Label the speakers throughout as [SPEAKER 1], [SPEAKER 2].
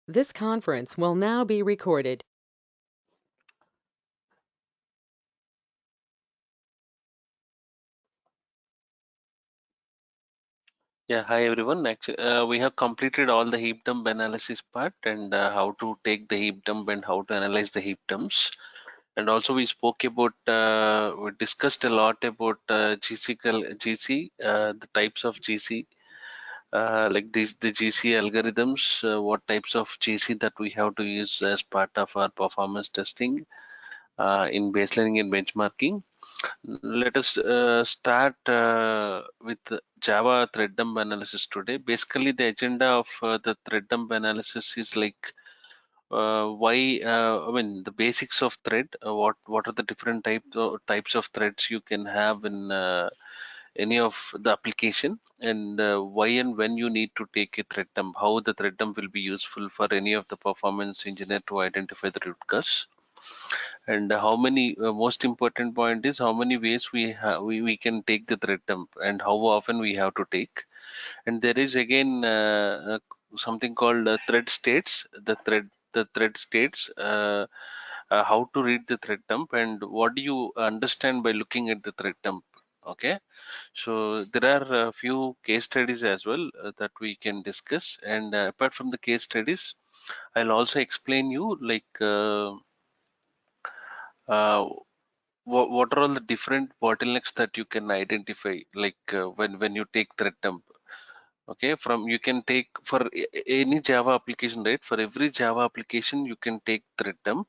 [SPEAKER 1] This conference will now be recorded.
[SPEAKER 2] Yeah, hi everyone. Actually, we have completed all the heap dump analysis part and how to take the heap dump and how to analyze the heap dumps. And also we spoke about, we discussed a lot about GC, the types of GC, like the GC algorithms, what types of GC that we have to use as part of our performance testing in baselining and benchmarking. Let us start with Java thread dump analysis today. Basically, the agenda of the thread dump analysis is like why I mean the basics of thread. What are the different types of threads you can have in any of the application, and why and when you need to take a thread dump. How the thread dump will be useful for any of the performance engineer to identify the root cause, and how many most important point is how many ways we can take the thread dump and how often we have to take. And there is again something called thread states, the thread states, how to read the thread dump and what do you understand by looking at the thread dump. Okay, so there are a few case studies as well that we can discuss, and apart from the case studies, I'll also explain you like uh, what are all the different bottlenecks that you can identify, like when you take thread dump. Okay, from you can take for any Java application, right? For every Java application you can take thread dump,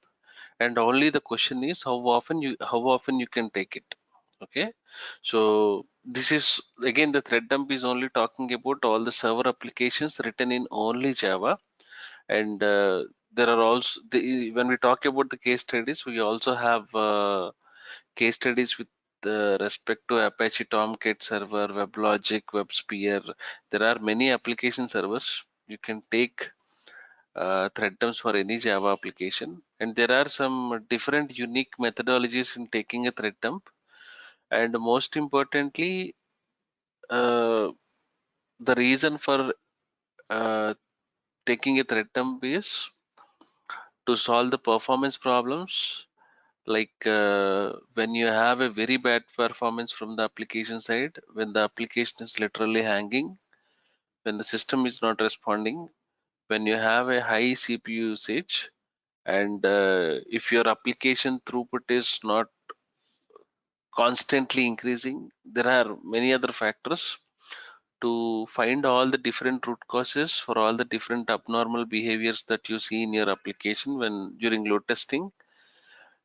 [SPEAKER 2] and only the question is how often you can take it. Okay, so this is again, the thread dump is only talking about all the server applications written in only Java. And there are also when we talk about the case studies, we also have case studies with respect to Apache Tomcat server, WebLogic, WebSphere. There are many application servers. You can take thread dumps for any Java application, and there are some different unique methodologies in taking a thread dump. And most importantly, uh, the reason for uh, taking a thread dump is to solve the performance problems, like when you have a very bad performance from the application side, when the application is literally hanging, when the system is not responding, when you have a high CPU usage, and if your application throughput is not constantly increasing. There are many other factors to find all the different root causes for all the different abnormal behaviors that you see in your application. When during load testing,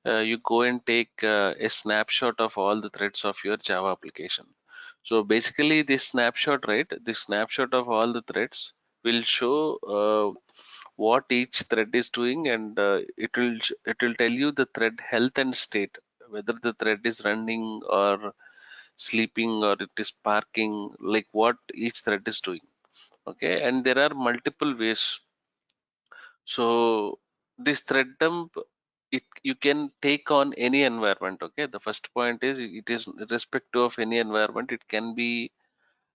[SPEAKER 2] you go and take a snapshot of all the threads of your Java application. So basically this snapshot, right, this snapshot of all the threads will show what each thread is doing, and it will tell you the thread health and state, whether the thread is running or sleeping or it is parking, like what each thread is doing. Okay, and there are multiple ways. So this thread dump, it you can take on any environment. Okay, the first point is it is irrespective of any environment. It can be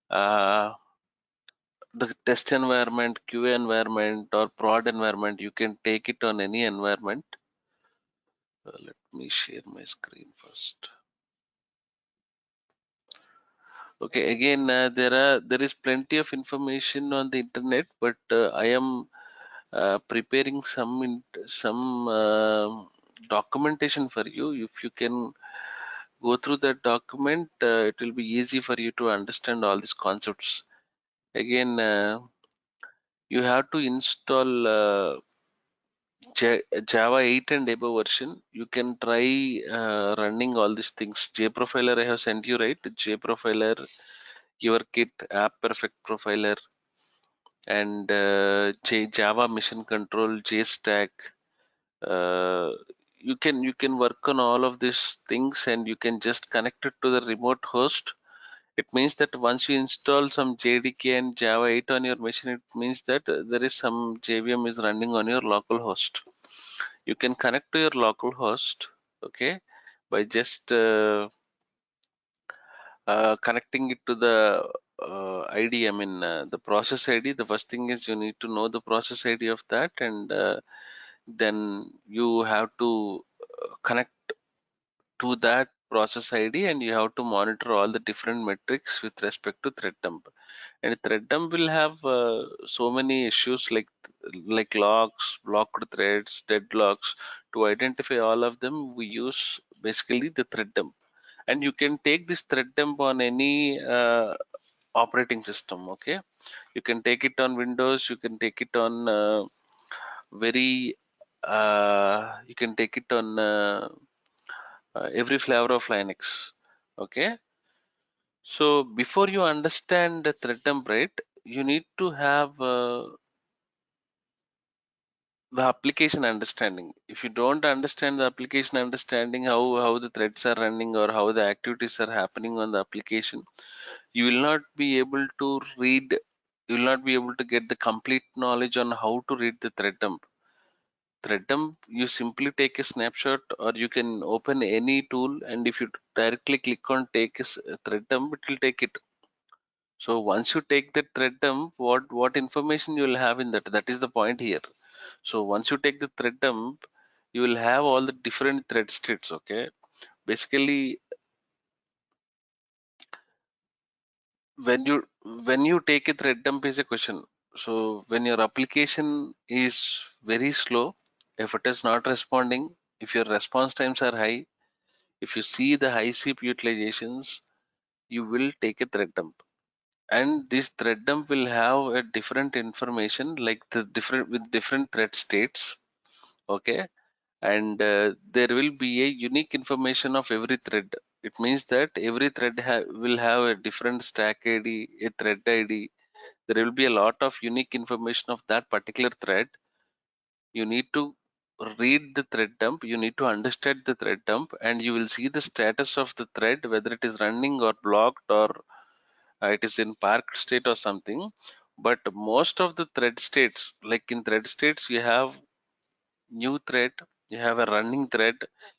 [SPEAKER 2] the test environment, QA environment, or prod environment. You can take it on any environment. Let me share my screen first. Okay, again, there is plenty of information on the internet, but I am preparing some documentation for you. If you can go through that document, it will be easy for you to understand all these concepts. Again, you have to install Java 8 and above version. You can try running all these things. JProfiler I have sent you, right? JProfiler, your kit, App Perfect Profiler, and Java Mission Control, JStack. Uh, you can work on all of these things, and you can just connect it to the remote host. It means that once you install some JDK and Java 8 on your machine, it means that there is some JVM is running on your local host. You can connect to your local host, okay, by just connecting it to the ID, I mean the process ID. The first thing is you need to know the process ID of that, and then you have to connect to that process ID, and you have to monitor all the different metrics with respect to thread dump. And thread dump will have so many issues like logs, blocked threads, deadlocks. To identify all of them, we use basically the thread dump. And you can take this thread dump on any operating system. Okay, you can take it on Windows, you can take it on very you can take it on every flavor of Linux. Okay, so before you understand the thread dump, right, you need to have the application understanding. If you don't understand the application understanding, how the threads are running or how the activities are happening on the application, you will not be able to read, you will not be able to get the complete knowledge on how to read the thread dump. Thread dump, you simply take a snapshot, or you can open any tool, and if you directly click on take a thread dump, it will take it. So once you take the thread dump, what information you will have in that? That is the point here. So once you take the thread dump, you will have all the different thread states. Okay, basically when you take a thread dump is a question. So when your application is very slow, if it is not responding, if your response times are high, if you see the high CPU utilizations, you will take a thread dump. And this thread dump will have a different information, like the different with different thread states. Okay, and there will be a unique information of every thread. It means that every thread will have a different stack ID, a thread ID. There will be a lot of unique information of that particular thread. You need to read the thread dump, you need to understand the thread dump, and you will see the status of the thread, whether it is running or blocked, or it is in parked state or something. But most of the thread states, like in thread states, you have new thread, you have a running thread.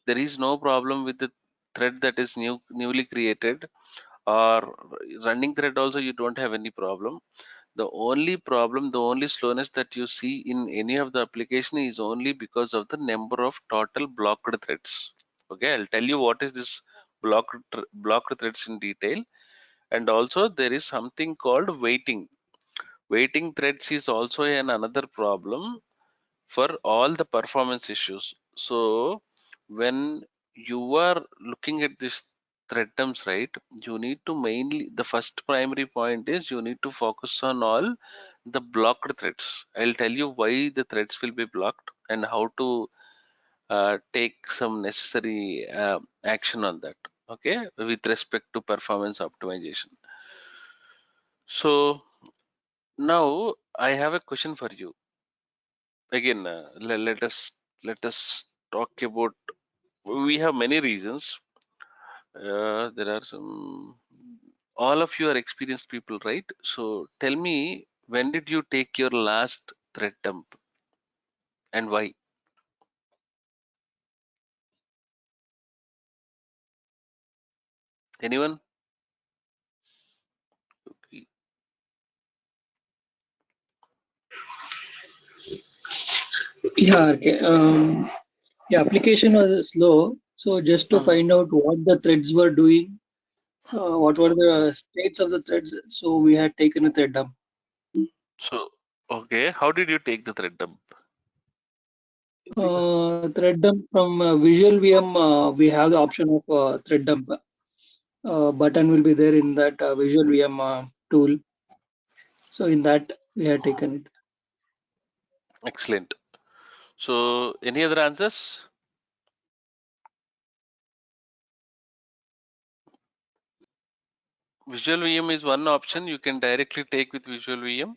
[SPEAKER 2] There is no problem with the thread that is newly created, or running thread also you don't have any problem. The only problem, the only slowness that you see in any of the application is only because of the number of total blocked threads. Okay, I'll tell you what is this blocked threads in detail. And also there is something called waiting. Waiting threads is also another problem for all the performance issues. So when you are looking at this thread terms, right, you need to mainly, the first primary point is you need to focus on all the blocked threads. I'll tell you why the threads will be blocked and how to take some necessary action on that. Okay, with respect to performance optimization. So now I have a question for you. Again, let us talk about. We have many reasons. There are some. All of you are experienced people, right? So tell me, when did you take your last thread dump and why? Anyone?
[SPEAKER 3] Yeah, okay. Yeah, application was slow. So just to
[SPEAKER 2] Mhm.
[SPEAKER 3] find out what the threads were doing, what were the states of the threads, so we had taken a thread dump.
[SPEAKER 2] So okay, how did you take the thread dump?
[SPEAKER 3] Thread dump from Visual VM, we have the option of thread dump. Button will be there in that Visual VM tool. So in that we had taken it.
[SPEAKER 2] Excellent. So any other answers? Visual VM is one option. You can directly take with Visual VM.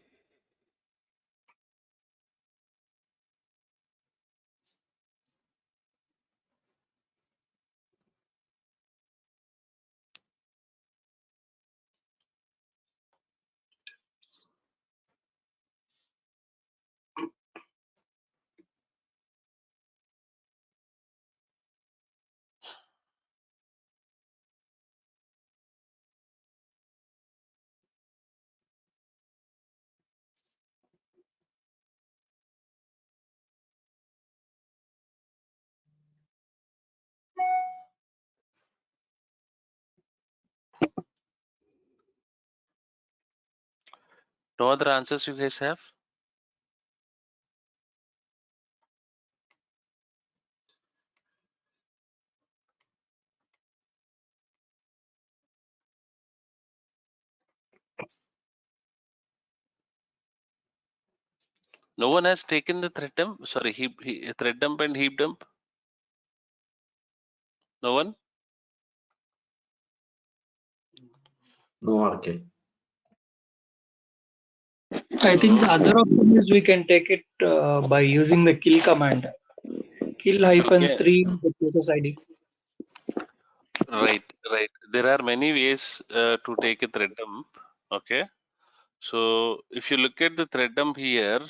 [SPEAKER 2] No other answers you guys have? No one has taken the thread dump. Sorry, thread dump and heap dump. No one.
[SPEAKER 4] No, RK.
[SPEAKER 3] I think the
[SPEAKER 2] No.
[SPEAKER 3] other option is we can take it by using the kill command. Kill hyphen
[SPEAKER 2] Okay.
[SPEAKER 3] 3 the status ID.
[SPEAKER 2] Right. Right. There are many ways to take a thread dump. Okay. So if you look at the thread dump here,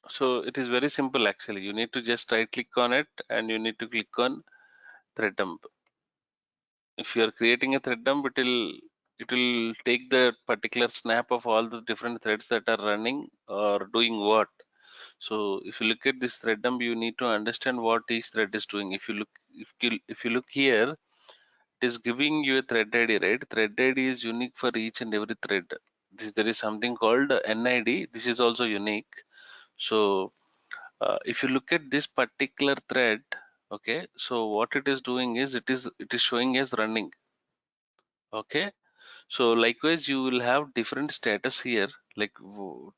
[SPEAKER 2] so it is very simple actually. You need to just right click on it and you need to click on thread dump. If you are creating a thread dump, it will take the particular snap of all the different threads that are running or doing what. So if you look at this thread dump, you need to understand what each thread is doing. If you look here, it is giving you a thread ID, right? Thread ID is unique for each and every thread. There is something called NID. This is also unique. So if you look at this particular thread, okay, so what it is doing is it is showing as running. Okay, so likewise you will have different status here. Like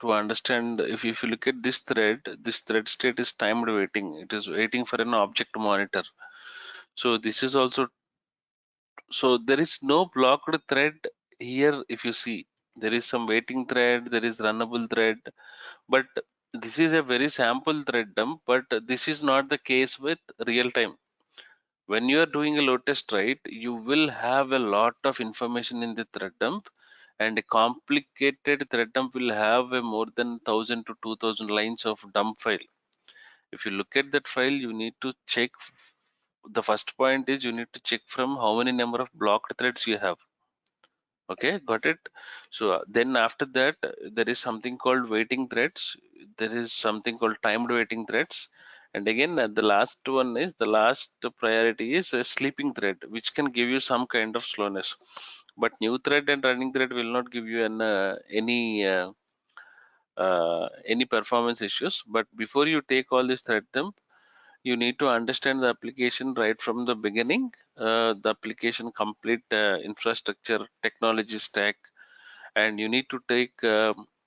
[SPEAKER 2] to understand, if you look at this thread state is timed waiting. It is waiting for an object monitor. So this is also, so there is no blocked thread here. If you see, there is some waiting thread, there is runnable thread, but this is a very sample thread dump, but this is not the case with real time. When you are doing a load test, right, you will have a lot of information in the thread dump, and a complicated thread dump will have a more than 1000 to 2000 lines of dump file. If you look at that file, you need to check. The first point is you need to check from how many number of blocked threads you have. Okay, got it. So then after that, there is something called waiting threads. There is something called timed waiting threads. And again, the last one is the last priority is a sleeping thread, which can give you some kind of slowness. But new thread and running thread will not give you any performance issues. But before you take all this thread dump, you need to understand the application right from the beginning, the application complete infrastructure, technology stack, and you need to take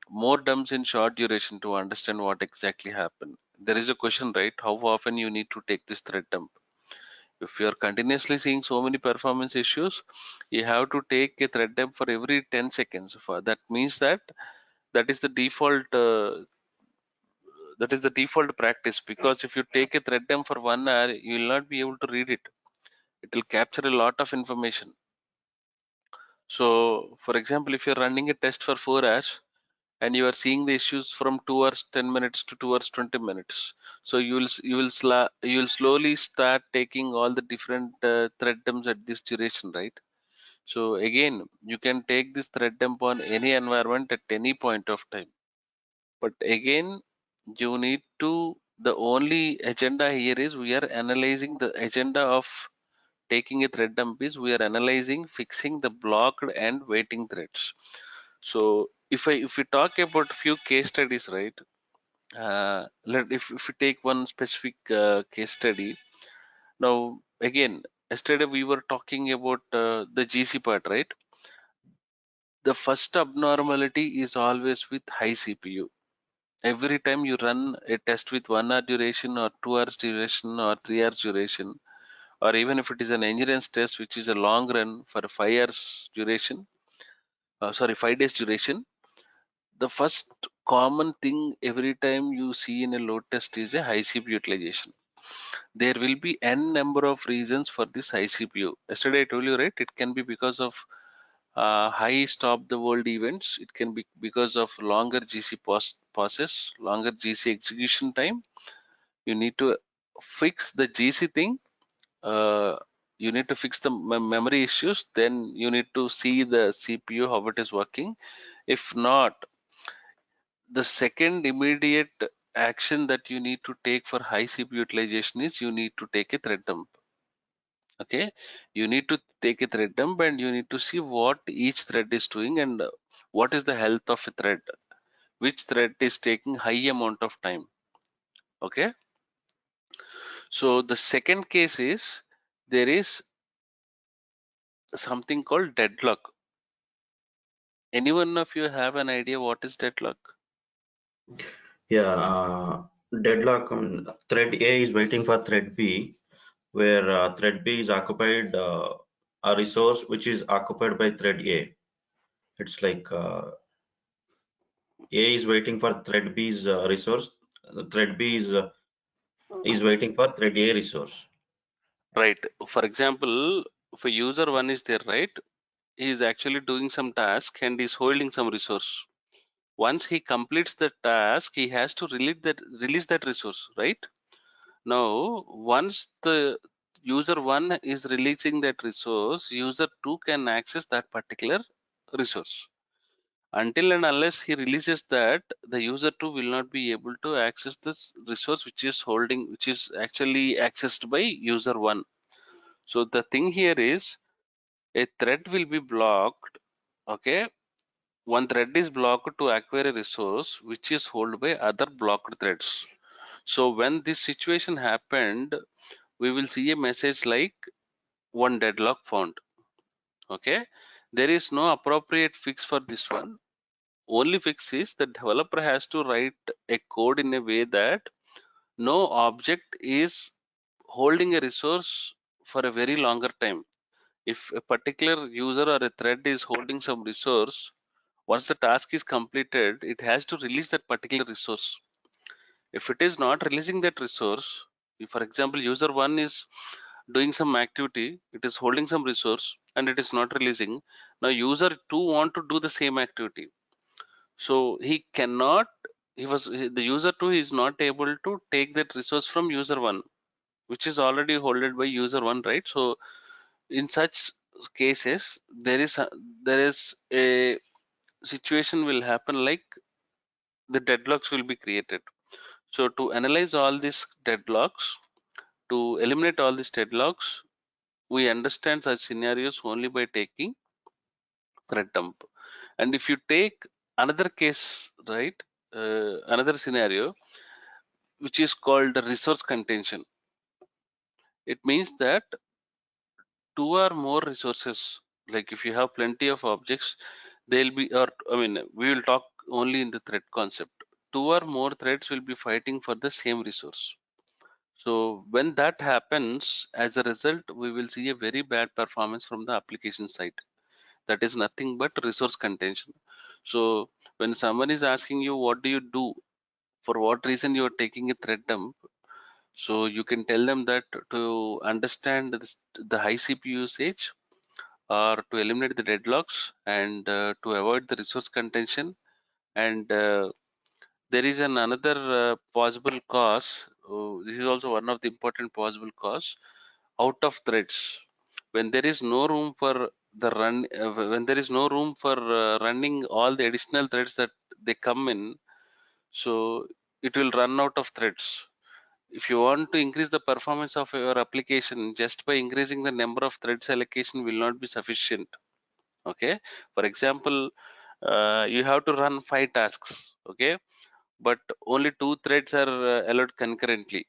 [SPEAKER 2] more dumps in short duration to understand what exactly happened. There is a question, right? How often you need to take this thread dump? If you are continuously seeing so many performance issues, you have to take a thread dump for every 10 seconds. That means that is the default. That is the default practice, because if you take a thread dump for 1 hour, you will not be able to read it. It will capture a lot of information. So, for example, if you're running a test for 4 hours, and you are seeing the issues from 2 hours 10 minutes to 2 hours 20 minutes, so you will slowly start taking all the different thread dumps at this duration, right? So again, you can take this thread dump on any environment at any point of time, but again, you need to, the only agenda here is we are analyzing the agenda of taking a thread dump is we are analyzing fixing the blocked and waiting threads. So if we talk about few case studies, right? If we take one specific case study. Now again, yesterday we were talking about the GC part, right? The first abnormality is always with high CPU. Every time you run a test with 1 hour duration or 2 hours duration or 3 hours duration, or even if it is an endurance test which is a long run for 5 hours duration, 5 days duration, the first common thing every time you see in a load test is a high CPU utilization. There will be n number of reasons for this high CPU. Yesterday I told you, right? It can be because of high stop the world events. It can be because of longer GC process, longer GC execution time. You need to fix the GC thing. Uh, you need to fix the memory issues. Then you need to see the CPU how it is working. If not, the second immediate action that you need to take for high CPU utilization is you need to take a thread dump. Okay, you need to take a thread dump and you need to see what each thread is doing and what is the health of a thread. which thread is taking high amount of time. Okay. So the second case is there is something called deadlock. Any one of you have an idea what is deadlock?
[SPEAKER 4] Yeah, deadlock. Thread A is waiting for thread B, where thread B is occupied a resource which is occupied by thread A. It's like A is waiting for thread B's resource. Thread B is waiting for thread A resource.
[SPEAKER 2] Right. For example, if a user one is there, right? He is actually doing some task and is holding some resource. Once he completes the task, he has to release that resource, right? Now, once the user one is releasing that resource, user two can access that particular resource. Until and unless he releases that, the user two will not be able to access this resource which is actually accessed by user one. So the thing here is a thread will be blocked. Okay, one thread is blocked to acquire a resource which is held by other blocked threads. So when this situation happened, we will see a message like one deadlock found. Okay, there is no appropriate fix for this one. Only fix is the developer has to write a code in a way that no object is holding a resource for a very longer time. If a particular user or a thread is holding some resource, once the task is completed, it has to release that particular resource. If it is not releasing that resource, if for example user one is doing some activity, it is holding some resource and it is not releasing. Now user two want to do the same activity. So he cannot, the user two is not able to take that resource from user one, which is already holded by user one, right? So in such cases, there is a situation will happen like the deadlocks will be created. So to analyze all these deadlocks, to eliminate all these deadlocks, we understand such scenarios only by taking thread dump. And if you take another case, right, another scenario, which is called resource contention, it means that two or more resources, like if you have plenty of objects, they'll be, or I mean, we will talk only in the thread concept. Two or more threads will be fighting for the same resource. So when that happens, as a result, we will see a very bad performance from the application side. That is nothing but resource contention. So when someone is asking you, what do you do? For what reason you are taking a thread dump? So you can tell them that to understand the high CPU usage, or to eliminate the deadlocks, and to avoid the resource contention, and there is another possible cause. This is also one of the important possible cause, out of threads. When there is no room for when there is no room for running all the additional threads that they come in, so it will run out of threads. If you want to increase the performance of your application, just by increasing the number of threads allocation will not be sufficient. Okay, for example, you have to run 5 tasks. Okay, but only 2 threads are allowed concurrently.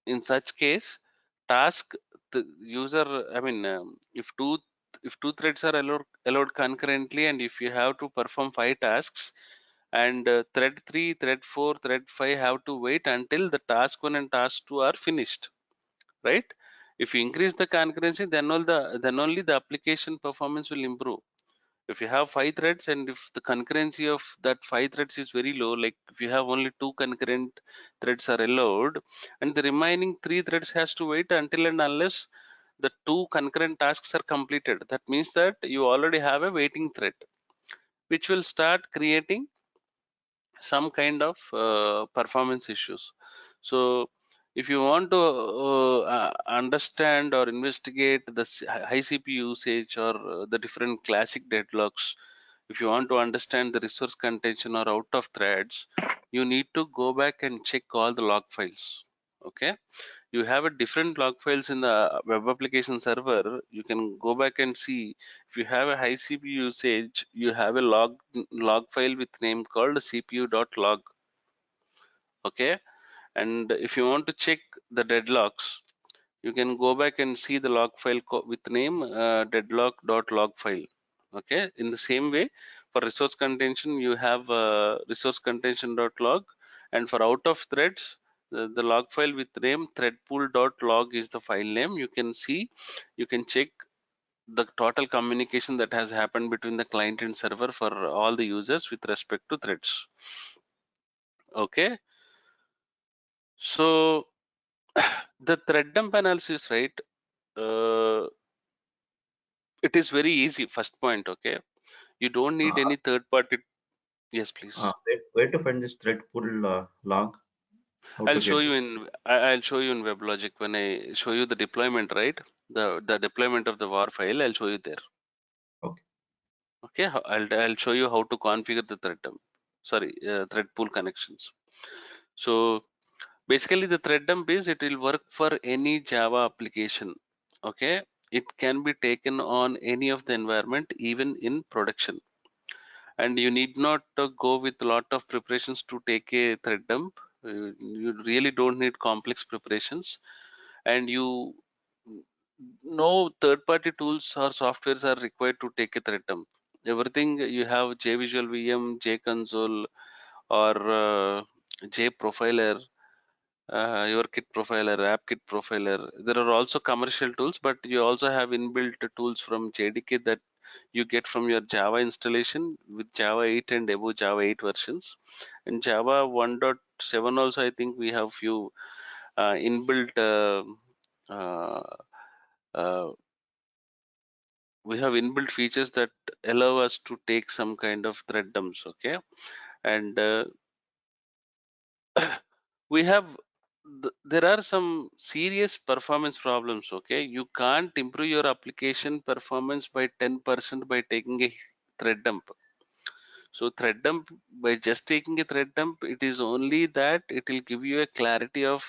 [SPEAKER 2] In such case, task the user, I mean, if two threads are allowed concurrently, and if you have to perform 5 tasks, and thread 3, thread 4, thread 5 have to wait until the task 1 and task 2 are finished, right? If you increase the concurrency, then only the application performance will improve. If you have 5 threads, and if the concurrency of that 5 threads is very low, like if you have only 2 concurrent threads are allowed, and the remaining 3 threads has to wait until and unless the 2 concurrent tasks are completed, that means that you already have a waiting thread, which will start creating some kind of performance issues. So if you want to understand or investigate the high CPU usage, or the different classic deadlocks, if you want to understand the resource contention or out of threads, you need to go back and check all the log files. Okay, you have a different log files in the web application server. You can go back and see if you have a high CPU usage, you have a log file with name called cpu.log. Okay, and if you want to check the deadlocks, you can go back and see the log file with name deadlock.log file. Okay, in the same way, for resource contention you have resource contention.log, and for out of threads, the log file with name threadpool.log is the file name. You can see, you can check the total communication that has happened between the client and server for all the users with respect to threads. Okay, so the thread dump analysis, right? uh, it is very easy. First point, okay, you don't need
[SPEAKER 4] Uh,
[SPEAKER 2] any third party. Yes, please.
[SPEAKER 4] where to find this thread pool log? How to
[SPEAKER 2] I'll
[SPEAKER 4] get
[SPEAKER 2] show
[SPEAKER 4] it?
[SPEAKER 2] you in I'll show you in WebLogic when I show you the deployment, right? The deployment of the var file, I'll show you there.
[SPEAKER 4] Okay.
[SPEAKER 2] Okay, I'll show you how to configure the thread dump. Sorry, thread pool connections. So basically the thread dump is, it will work for any Java application. Okay, it can be taken on any of the environment, even in production, and you need not go with a lot of preparations to take a thread dump. You really don't need complex preparations, and no third-party tools or softwares are required to take a thread dump. Everything you have JVisual VM, JConsole, or JProfiler, your kit profiler, app kit profiler. There are also commercial tools, but you also have inbuilt tools from JDK that you get from your Java installation with Java 8 and above Java 8 versions. In Java 1.7 also, I think we have few inbuilt uh, uh, we have inbuilt features that allow us to take some kind of thread dumps. Okay, and we have there are some serious performance problems. Okay, you can't improve your application performance by 10% by taking a thread dump. So thread dump, by just taking a thread dump, it is only that it will give you a clarity of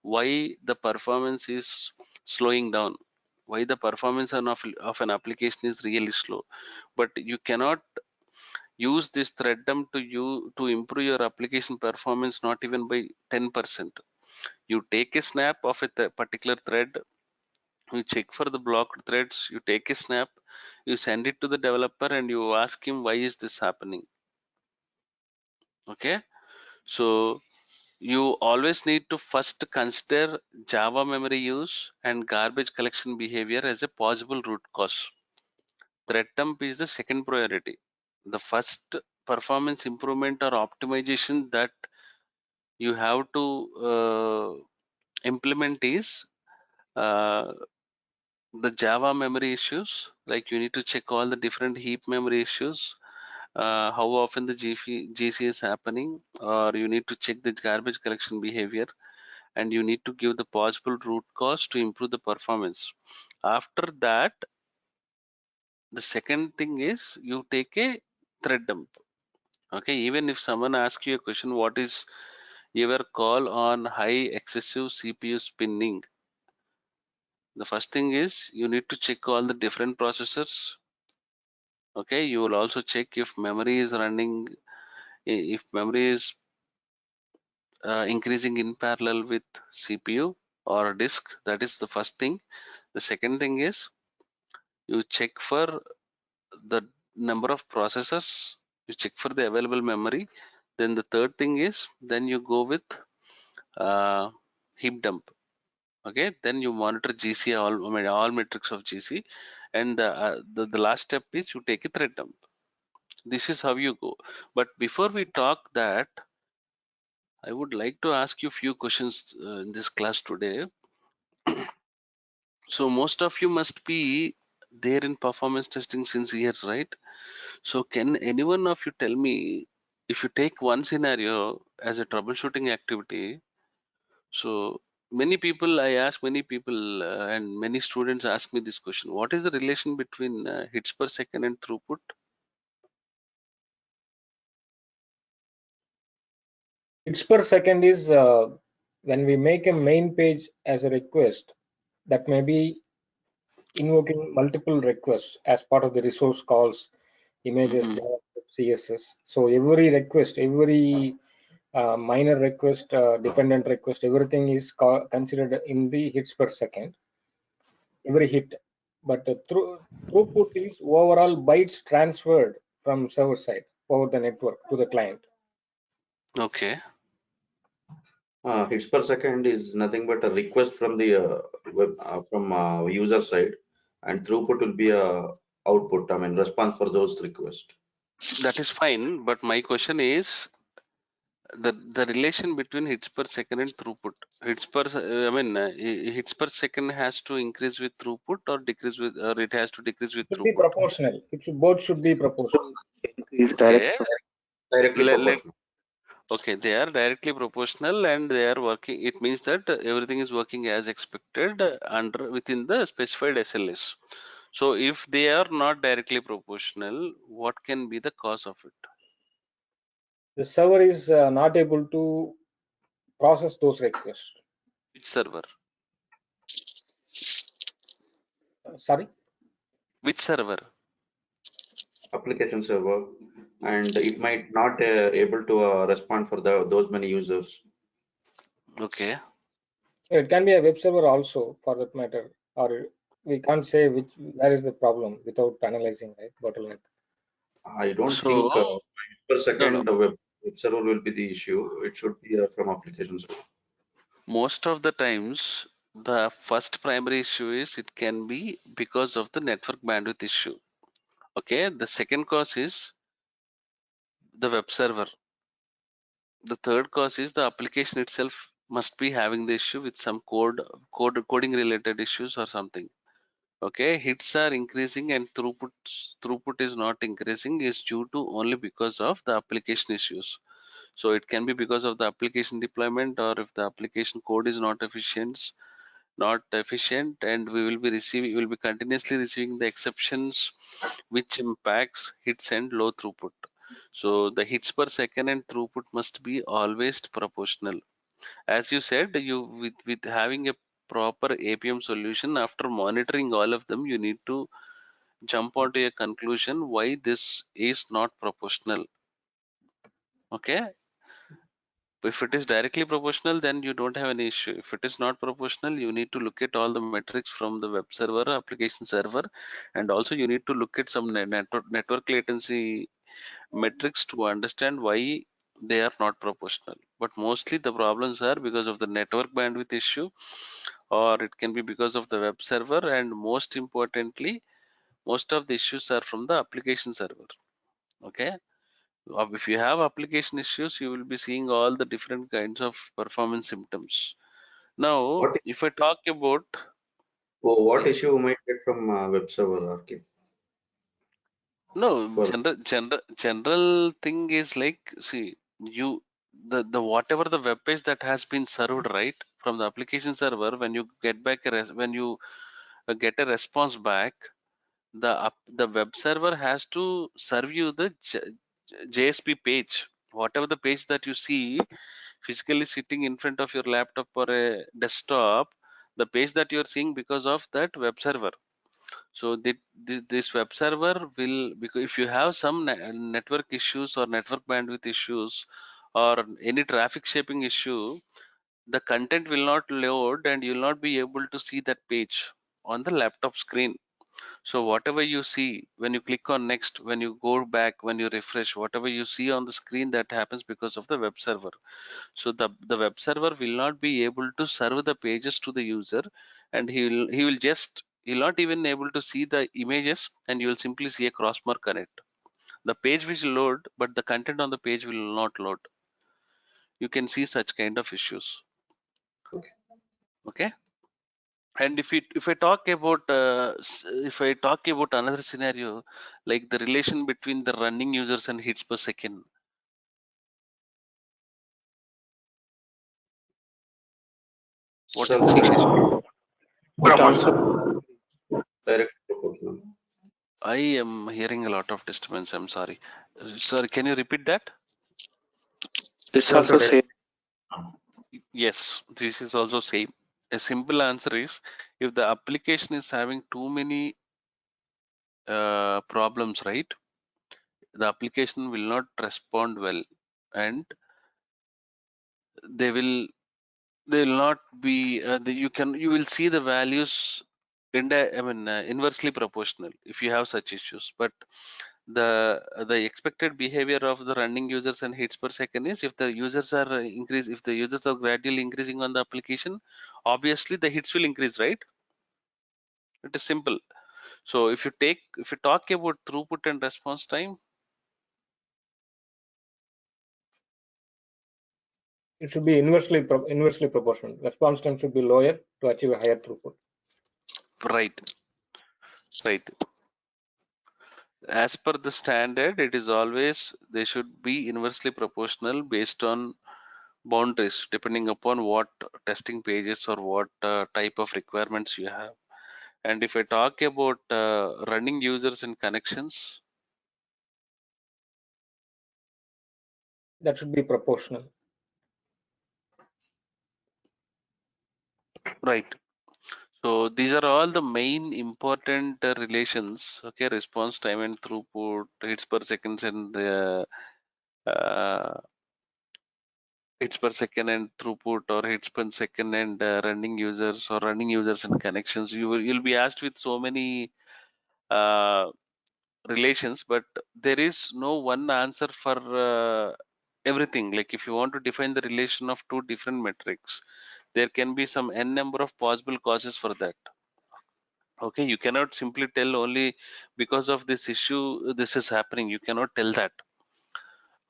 [SPEAKER 2] why the performance is slowing down, why the performance of an application is really slow. But you cannot use this thread dump to improve your application performance, not even by 10%. You take a snap of a particular thread, you check for the blocked threads, you take a snap, you send it to the developer, and you ask him why is this happening. Okay, so you always need to first consider Java memory use and garbage collection behavior as a possible root cause. Thread dump is the second priority. The first performance improvement or optimization that you have to implement is uh, the Java memory issues. Like you need to check all the different heap memory issues, how often the GC is happening, or you need to check the garbage collection behavior, and you need to give the possible root cause to improve the performance. After that, the second thing is you take a thread dump. Okay, even if someone asks you a question, what is your call on high excessive CPU spinning? The first thing is you need to check all the different processors. Okay, you will also check if memory is running, if memory is increasing in parallel with CPU or disk. That is the first thing. The second thing is you check for the number of processors, you check for the available memory. Then the third thing is, then you go with heap dump. Okay, then you monitor GC, all, I mean, all metrics of GC, and the last step is you take a thread dump. This is how you go. But before we talk that, I would like to ask you a few questions in this class today. So most of you must be there in performance testing since years, right? So can anyone of you tell me, if you take one scenario as a troubleshooting activity, so many people, I ask many people and many students ask me this question: what is the relation between hits per second and throughput?
[SPEAKER 5] Hits per second is when we make a main page as a request, that may be invoking multiple requests as part of the resource calls, images, JavaScript, CSS. So every request, every minor request, dependent request, everything is considered in the hits per second, every hit. But throughput is overall bytes transferred from server side over the network to the client.
[SPEAKER 2] Okay.
[SPEAKER 4] Hits per second is nothing but a request from the web from user side, and throughput will be a output. I mean, response for those requests.
[SPEAKER 2] That is fine, but my question is the relation between hits per second and throughput. Hits per second has to increase with throughput or decrease with, or it has to decrease with
[SPEAKER 5] Should be
[SPEAKER 2] throughput.
[SPEAKER 5] proportional. Both should be proportional.
[SPEAKER 6] Is
[SPEAKER 2] Okay.
[SPEAKER 4] Directly proportional.
[SPEAKER 2] Okay, they are directly proportional and they are working. It means that everything is working as expected under within the specified SLS. So if they are not directly proportional, what can be the cause of it?
[SPEAKER 5] The server is not able to process those requests.
[SPEAKER 2] Which server?
[SPEAKER 5] Sorry?
[SPEAKER 2] Which server?
[SPEAKER 4] Application server, and it might not able to respond for those many users.
[SPEAKER 2] Okay.
[SPEAKER 5] It can be a web server also, for that matter, or we can't say where is the problem without analyzing, right? Bottleneck.
[SPEAKER 4] I don't
[SPEAKER 2] So
[SPEAKER 4] think per
[SPEAKER 2] no.
[SPEAKER 4] second web server will be the issue. It should be from application server.
[SPEAKER 2] Most of the times, the first primary issue is it can be because of the network bandwidth issue. Okay. The second cause is the web server. The third cause is the application itself must be having the issue with some coding related issues or something. Okay, hits are increasing and throughput is not increasing is due to only because of the application issues. So it can be because of the application deployment, or if the application code is not efficient, and we will be continuously receiving the exceptions which impacts hits and low throughput. So the hits per second and throughput must be always proportional. As you said, you with having a proper APM solution, after monitoring all of them, you need to jump onto a conclusion why this is not proportional. Okay, if it is directly proportional, then you don't have any issue. If it is not proportional, you need to look at all the metrics from the web server, application server, and also you need to look at some network latency metrics to understand why they are not proportional. But mostly the problems are because of the network bandwidth issue, or it can be because of the web server, and most importantly, most of the issues are from the application server. Okay, if you have application issues, you will be seeing all the different kinds of performance symptoms. Now,
[SPEAKER 4] What
[SPEAKER 2] if I talk about,
[SPEAKER 4] what
[SPEAKER 2] yes,
[SPEAKER 4] issue you might get from web server, RK?
[SPEAKER 2] no,
[SPEAKER 4] For
[SPEAKER 2] general thing is like, see, you the whatever the web page that has been served right from the application server, when you get back when you get a response back, the web server has to serve you the JSP page, whatever the page that you see physically sitting in front of your laptop or a desktop, the page that you're seeing because of that web server. So this web server will, because if you have some network issues or network bandwidth issues or any traffic shaping issue, the content will not load and you will not be able to see that page on the laptop screen. So whatever you see when you click on next, when you go back, when you refresh, whatever you see on the screen, that happens because of the web server. So the web server will not be able to serve the pages to the user, and he'll not even able to see the images, and you will simply see a cross mark on it. The page will load, but the content on the page will not load. You can see such kind of issues. Okay. And if I talk about if I talk about another scenario, like the relation between the running users and hits per second. What is the relation?
[SPEAKER 4] direct proportional.
[SPEAKER 2] I am hearing a lot of disturbance. I'm sorry. Sorry, can you repeat that?
[SPEAKER 6] It's
[SPEAKER 4] Also
[SPEAKER 6] also
[SPEAKER 4] direct.
[SPEAKER 6] same.
[SPEAKER 2] Yes, this is also same. A simple answer is if the application is having too many problems, right? The application will not respond well, and they will they will not be. You will see the values inversely proportional if you have such issues. But the expected behavior of the running users and hits per second is if the users are if the users are gradually increasing on the application, obviously the hits will increase, right? It is simple. So if you talk about throughput and response time,
[SPEAKER 5] It should be inversely proportional. Response time should be lower to achieve a higher throughput.
[SPEAKER 2] right, right. As per the standard, it is always they should be inversely proportional based on boundaries, depending upon what testing pages or what type of requirements you have. And if I talk about running users and connections,
[SPEAKER 5] That should be proportional.
[SPEAKER 2] right? So these are all the main important relations. Okay, response time and throughput, hits per seconds, and uh, hits per second and throughput, or hits per second and running users, or running users and connections. You'll be asked with so many uh, relations, but there is no one answer for everything. Like if you want to define the relation of two different metrics, there can be some n number of possible causes for that. Okay, you cannot simply tell only because of this issue this is happening. You cannot tell that.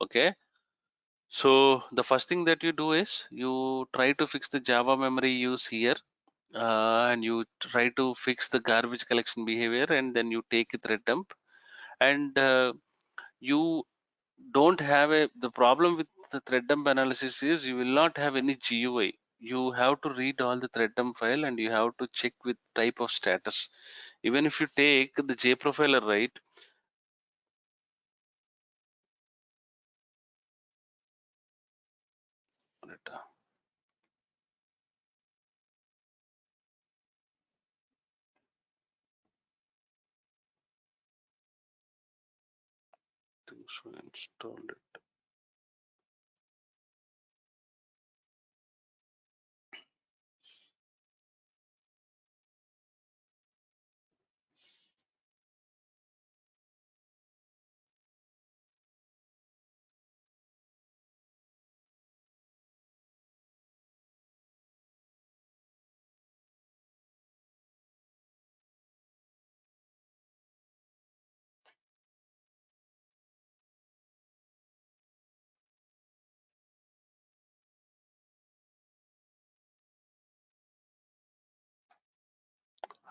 [SPEAKER 2] Okay, so the first thing that you do is you try to fix the Java memory use here, and you try to fix the garbage collection behavior, and then you take a thread dump, and you don't have the problem with the thread dump analysis is you will not have any GUI. You have to read all the thread dump file, and you have to check with type of status. Even if you take the JProfiler, right? So install it.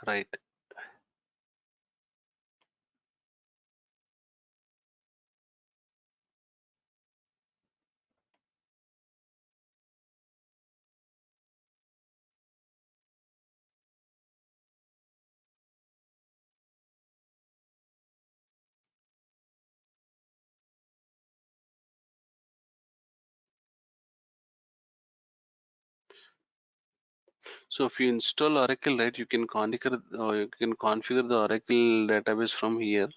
[SPEAKER 2] Right. So if you install Oracle, right, you can configure the Oracle database from here.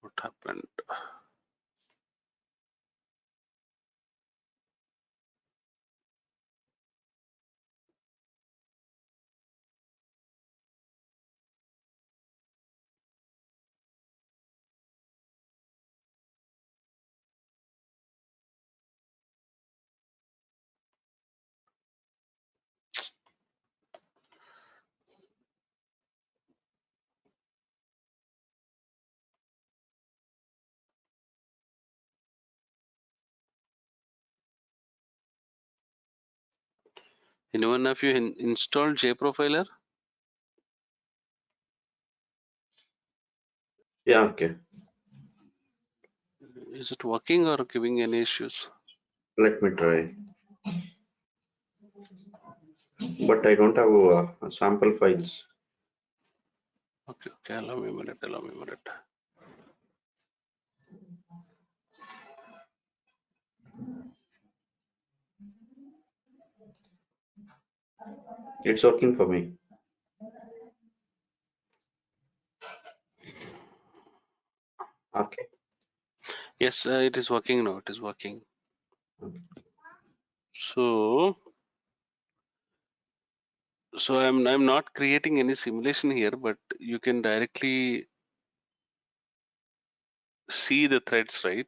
[SPEAKER 2] What happened? Anyone of you installed JProfiler?
[SPEAKER 4] Yeah, okay.
[SPEAKER 2] Is it working or giving any issues?
[SPEAKER 4] Let me try. But I don't have sample files.
[SPEAKER 2] Okay, allow me a minute.
[SPEAKER 4] It's working for me. Okay.
[SPEAKER 2] Yes, it is working now. It is working.
[SPEAKER 4] Okay.
[SPEAKER 2] So I'm not creating any simulation here, but you can directly see the threads, right?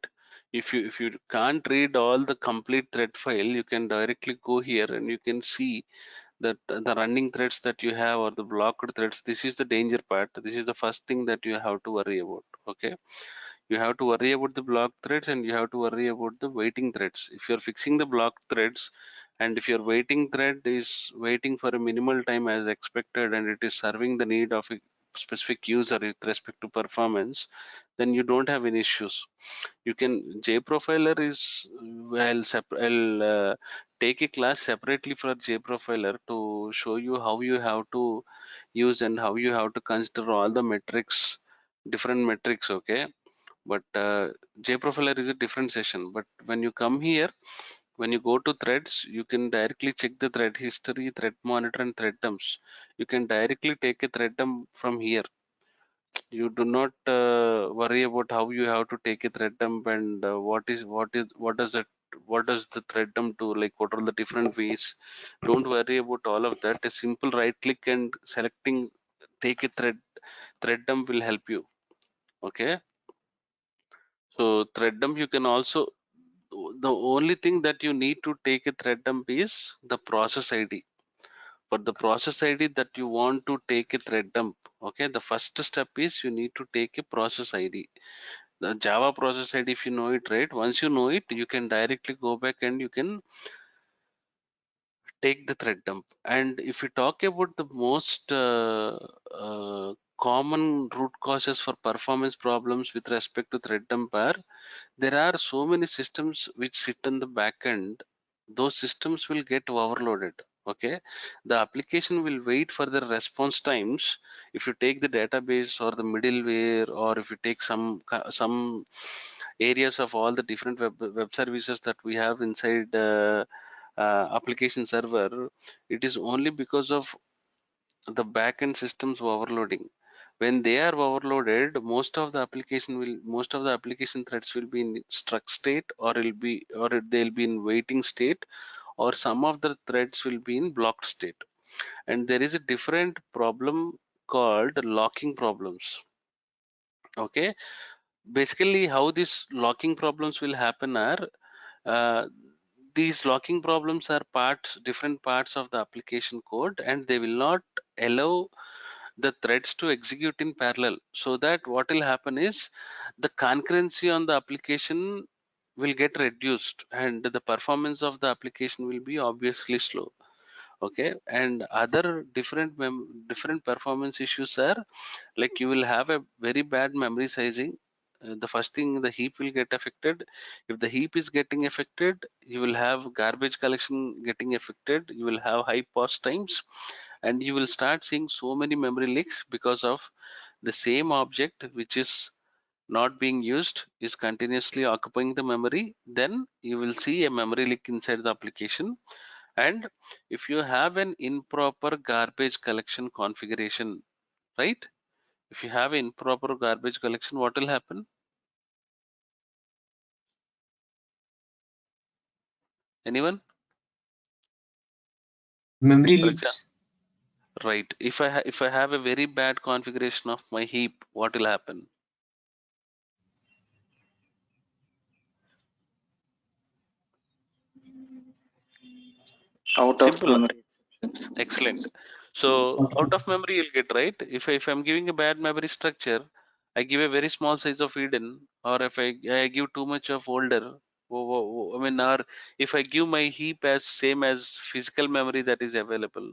[SPEAKER 2] If you can't read all the complete thread file, you can directly go here and you can see that the running threads that you have or the blocked threads. This is the danger part. This is the first thing that you have to worry about. Okay, you have to worry about the blocked threads and you have to worry about the waiting threads. If you're fixing the blocked threads and if your waiting thread is waiting for a minimal time as expected and it is serving the need of a specific user with respect to performance, then you don't have any issues. You can JProfiler is I'll take a class separately for JProfiler to show you how you have to use and how you have to consider all the metrics, different metrics. Okay, but JProfiler is a different session. But when you come here, when you go to threads, you can directly check the thread history, thread monitor, and thread dumps. You can directly take a thread dump from here. You do not worry about how you have to take a thread dump and what does the thread dump do, like what are the different ways. Don't worry about all of that. A simple right click and selecting take a thread dump will help you. Okay, so thread dump you can also, the only thing that you need to take a thread dump is the process ID. For the process ID that you want to take a thread dump, okay, the first step is you need to take a process ID. The Java process ID, if you know it, right? Once you know it, you can directly go back and you can take the thread dump. And if you talk about the most common root causes for performance problems with respect to thread dump are, there are so many systems which sit on the back end. Those systems will get overloaded. Okay, the application will wait for the response times. If you take the database or the middleware, or if you take some areas of all the different web services that we have inside application server, it is only because of the backend systems overloading. When they are overloaded, most of the application threads will be in struck state, or they'll be in waiting state, or some of the threads will be in blocked state. And there is a different problem called locking problems. Okay, basically how these locking problems will happen are, uh, these locking problems are different parts of the application code, and they will not allow the threads to execute in parallel. So that what will happen is the concurrency on the application will get reduced and the performance of the application will be obviously slow. Okay, and other different performance issues are, like you will have a very bad memory sizing. The first thing, the heap will get affected. If the heap is getting affected, you will have garbage collection getting affected, you will have high pause times, and you will start seeing so many memory leaks because of the same object which is not being used is continuously occupying the memory. Then you will see a memory leak inside the application. And if you have an improper garbage collection configuration, right? If you have improper garbage collection, what will happen? Anyone?
[SPEAKER 6] Memory
[SPEAKER 2] For example,
[SPEAKER 6] leaks.
[SPEAKER 2] right? If I have a very bad configuration of my heap, what will happen?
[SPEAKER 7] Out of
[SPEAKER 2] Simple.
[SPEAKER 7] memory.
[SPEAKER 2] Excellent. So
[SPEAKER 6] Okay.
[SPEAKER 2] out of memory you'll get, right? If I'm giving a bad memory structure, I give a very small size of hidden, or if I give too much of older, I mean, or if I give my heap as same as physical memory that is available,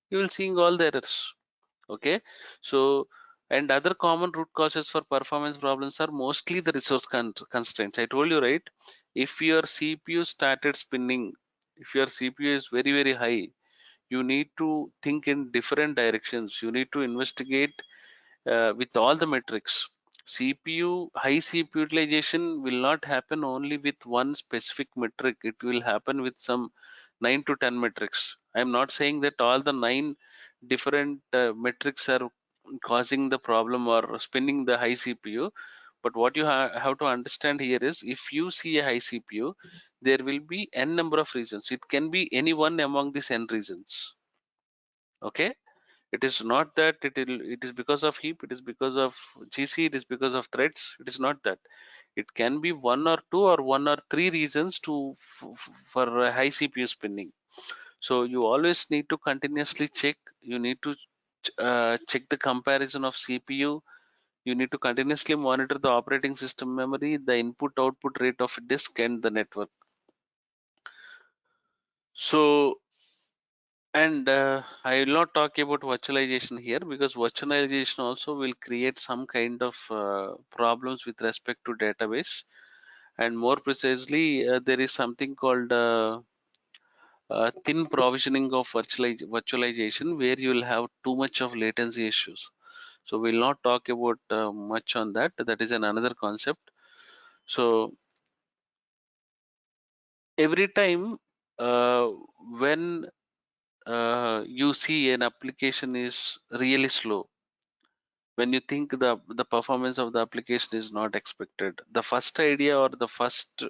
[SPEAKER 2] you will seeing all the errors. Okay, so and other common root causes for performance problems are mostly the resource constraints. I told you, right? If your CPU started spinning, if your CPU is very high, you need to think in different directions. You need to investigate with all the metrics. High CPU utilization will not happen only with one specific metric. It will happen with some 9 to 10 metrics. I'm not saying that all the 9 different metrics are causing the problem or spinning the high CPU. But what you have to understand here is, if you see a high CPU, there will be n number of reasons. It can be any one among these n reasons. Okay, it is not that it is because of heap, it is because of GC, it is because of threads. It is not that. It can be 1 or 2 or 1 or 3 reasons for a high CPU spinning. So you always need to continuously check. You need to check the comparison of CPU. You need to continuously monitor the operating system memory, the input output rate of disk, and the network. So, and I will not talk about virtualization here, because virtualization also will create some kind of problems with respect to database. And more precisely, there is something called thin provisioning of virtualization, where you will have too much of latency issues. So we'll not talk about much on that. That is another concept. So every time when you see an application is really slow, when you think the performance of the application is not expected, the first idea or the first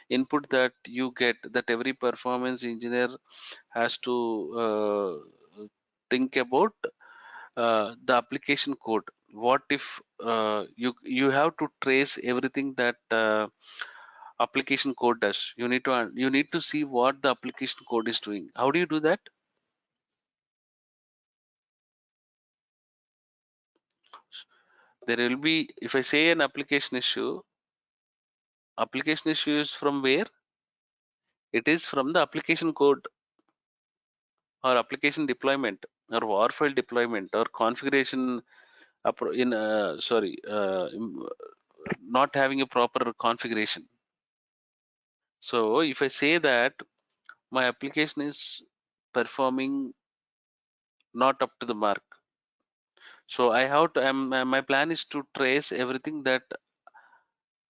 [SPEAKER 2] input that you get, that every performance engineer has to think about the application code. What if you have to trace everything that application code does? You need to see what the application code is doing. How do you do that? There will be, if I say an application issue is from where? It is from the application code, or application deployment, or war file deployment, or configuration in not having a proper configuration. So if I say that my application is performing not up to the mark, so I have to my plan is to trace everything that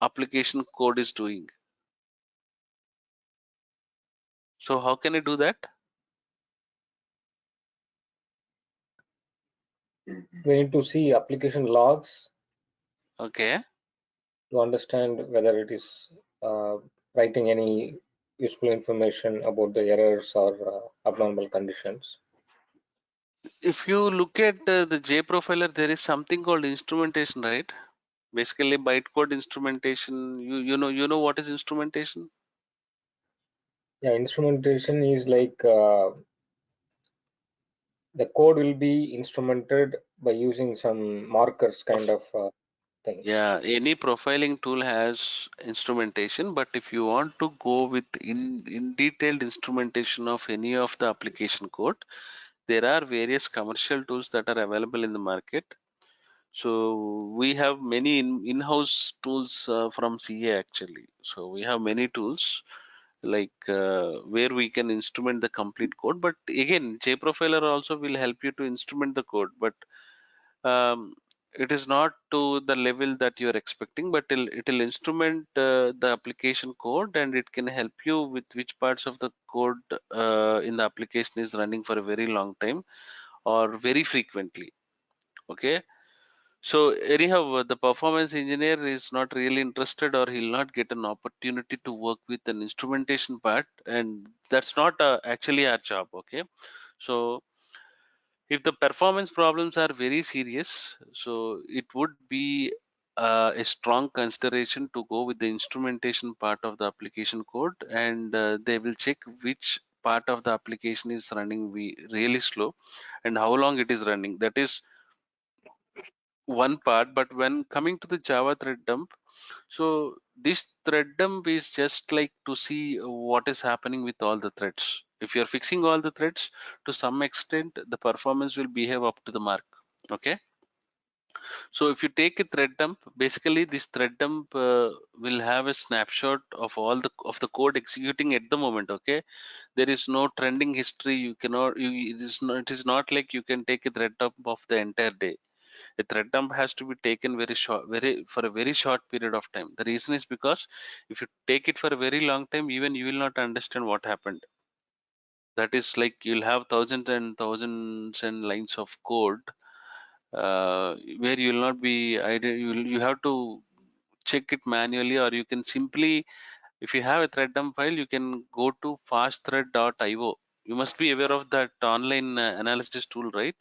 [SPEAKER 2] application code is doing. So how can I do that?
[SPEAKER 5] We need to see application logs
[SPEAKER 2] Okay,
[SPEAKER 5] to understand whether it is writing any useful information about the errors or abnormal conditions.
[SPEAKER 2] if you look at the J profiler, there is something called instrumentation, right? Basically bytecode instrumentation. You know what is instrumentation?
[SPEAKER 5] Yeah, instrumentation is like the code will be instrumented by using some markers kind of thing.
[SPEAKER 2] Yeah, any profiling tool has instrumentation, but if you want to go with in detailed instrumentation of any of the application code, there are various commercial tools that are available in the market. So we have many in-house tools from CA actually. So we have many tools like where we can instrument the complete code. But again, JProfiler also will help you to instrument the code, but um, it is not to the level that you are expecting. But it'll instrument the application code, and it can help you with which parts of the code in the application is running for a very long time or very frequently. Okay, so anyhow, the performance engineer is not really interested, or he'll not get an opportunity to work with an instrumentation part, and that's not actually our job. Okay, so if the performance problems are very serious, so it would be a strong consideration to go with the instrumentation part of the application code, and they will check which part of the application is running really slow and how long it is running. That is one part. But when coming to the Java thread dump, so this thread dump is just like to see what is happening with all the threads. If you're fixing all the threads, to some extent the performance will behave up to the mark. Okay, so if you take a thread dump, basically this thread dump will have a snapshot of all the code executing at the moment. Okay, there is no trending history. You cannot it is not like you can take a thread dump of the entire day. A thread dump has to be taken for a very short period of time. The reason is because if you take it for a very long time, even you will not understand what happened. That is like you'll have thousands and thousands and lines of code where you'll not be you have to check it manually, or you can simply, if you have a thread dump file, you can go to fastthread.io. You must be aware of that online analysis tool, right?